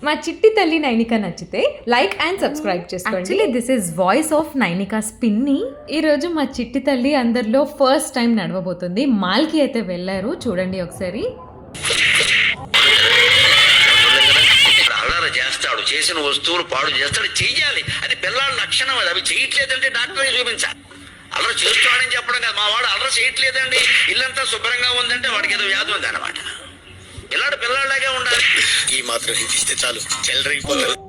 మా చిట్టి తల్లి నైనిక నచ్చితే లైక్ అండ్ సబ్స్క్రైబ్ చేసుకోండి. Actually this is voice of Nainika పిన్ని. ఈరోజు మా చిట్టి తల్లి అందరిలో ఫస్ట్ టైం నడవబోతుంది. మాల్కి అయితే వెళ్ళారు, చూడండి ఒకసారి. చేస్తాడు, చేసిన వస్తువులు పాడు చేస్తాడు, చెయ్యాలి. అది పిల్లల లక్షణం. అది అవి చేయట్లేదంటే డాక్టర్ చూపించాలి. అల్లరి చేస్తాడని చెప్పడం కాదు, మా వాడు అల్లరి చేయట్లేదండి, ఇల్లంతా శుభ్రంగా ఉందంటే వాడికి ఏదో వ్యాధి ఉంది అనమాట. పిల్లాడిలాగే ఉండాలి. ఈ మాత్రం ఇస్తే చాలు, చెల్లరిగిపోతారు.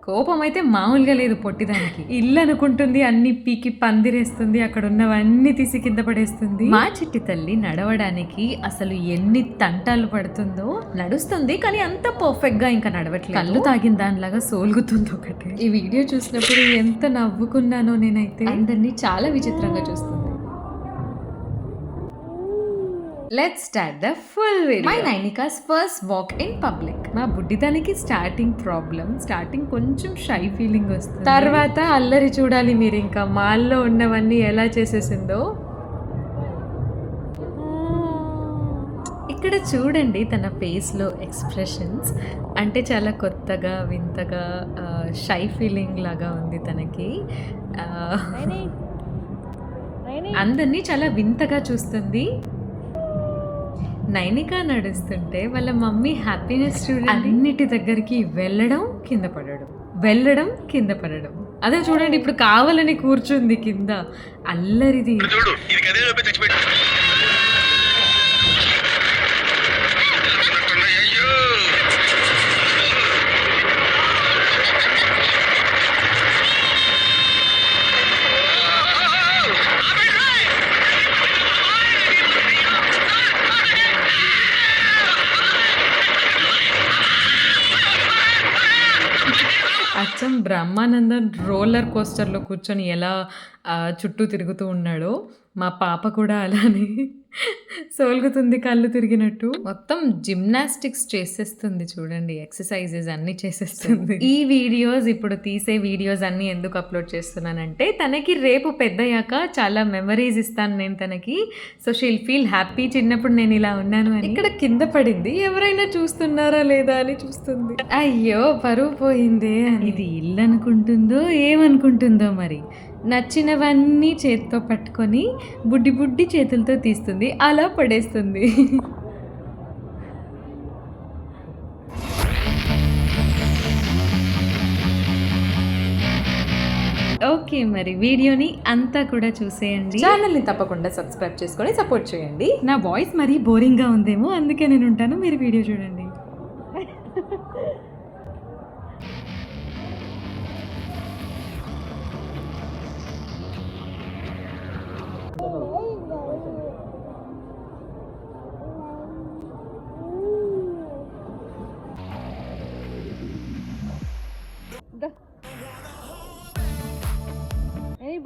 కోపం అయితే మామూలుగా లేదు పొట్టిదానికి. ఇల్లు అనుకుంటుంది, అన్ని పీకి పందిరేస్తుంది, అక్కడ ఉన్నవన్నీ తీసి కింద పడేస్తుంది. మా చిట్టి తల్లి నడవడానికి అసలు ఎన్ని తంటాలు పడుతుందో. నడుస్తుంది కానీ అంత పర్ఫెక్ట్ గా ఇంకా నడవట్లేదు. కళ్ళు తాగిన దానిలాగా సోల్గుతుంది ఒకటి. ఈ వీడియో చూసినప్పుడు ఎంత నవ్వుకున్నానో నేనైతే. అందరినీ చాలా విచిత్రంగా చూస్తుంది. Let's start the full video. My Nainika's first walk in public. మా బుడ్డిదానికి స్టార్టింగ్ కొంచెం షై ఫీలింగ్ వస్తుంది. తర్వాత అల్లరి చూడాలి మీరు. ఇంకా మాల్లో ఉన్నవన్నీ ఎలా చేసేసిందో. ఇక్కడ చూడండి తన ఫేస్లో ఎక్స్ప్రెషన్స్. అంటే చాలా కొత్తగా వింతగా షై ఫీలింగ్ లాగా ఉంది తనకి. అందరినీ చాలా వింతగా చూస్తుంది. నైనిక నడుస్తుంటే వాళ్ళ మమ్మీ హ్యాపీనెస్ చూడండి. అన్నిటి దగ్గరికి వెళ్ళడం కింద పడడం. అదే చూడండి, ఇప్పుడు కావాలని కూర్చుంది కింద. అల్లరిది. అచ్చం బ్రహ్మానందం రోలర్ కోస్టర్లో కూర్చొని ఎలా చుట్టూ తిరుగుతూ ఉన్నాడో మా పాప కూడా అలానే సోల్గుతుంది కళ్ళు తిరిగినట్టు. మొత్తం జిమ్నాస్టిక్స్ చేసేస్తుంది చూడండి, ఎక్సర్సైజెస్ అన్నీ చేసేస్తుంది. ఈ వీడియోస్, ఇప్పుడు తీసే వీడియోస్ అన్నీ ఎందుకు అప్లోడ్ చేస్తున్నానంటే తనకి రేపు పెద్దయ్యాక చాలా మెమరీస్ ఇస్తాను నేను తనకి. సో షీల్ ఫీల్ హ్యాపీ, చిన్నప్పుడు నేను ఇలా ఉన్నాను అని. ఇక్కడ కింద పడింది, ఎవరైనా చూస్తున్నారా లేదా అని చూస్తుంది. అయ్యో పరువు పోయిందే. ఇది ఇల్లు అనుకుంటుందో ఏమనుకుంటుందో మరి. నచ్చినవన్నీ చేతితో పట్టుకొని బుడ్డి చేతులతో తీస్తుంది, అలా పడేస్తుంది. ఓకే, మరి వీడియోని అంతా కూడా చూసేయండి. ఛానల్ని తప్పకుండా సబ్స్క్రైబ్ చేసుకొని సపోర్ట్ చేయండి. నా వాయిస్ మరీ బోరింగ్గా ఉందేమో, అందుకే నేను ఉంటాను, మీరు వీడియో చూడండి.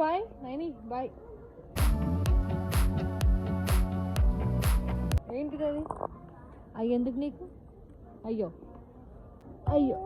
Bye Naini, bye. ఏంటిది అది? అయ్యి ఎందుకు నీకు? అయ్యో అయ్యో.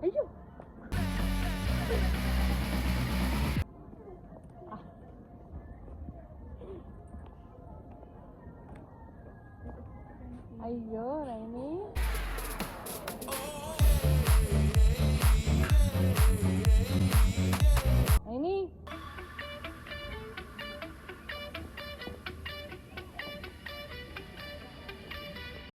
అయ్యో అయ్యో రైని.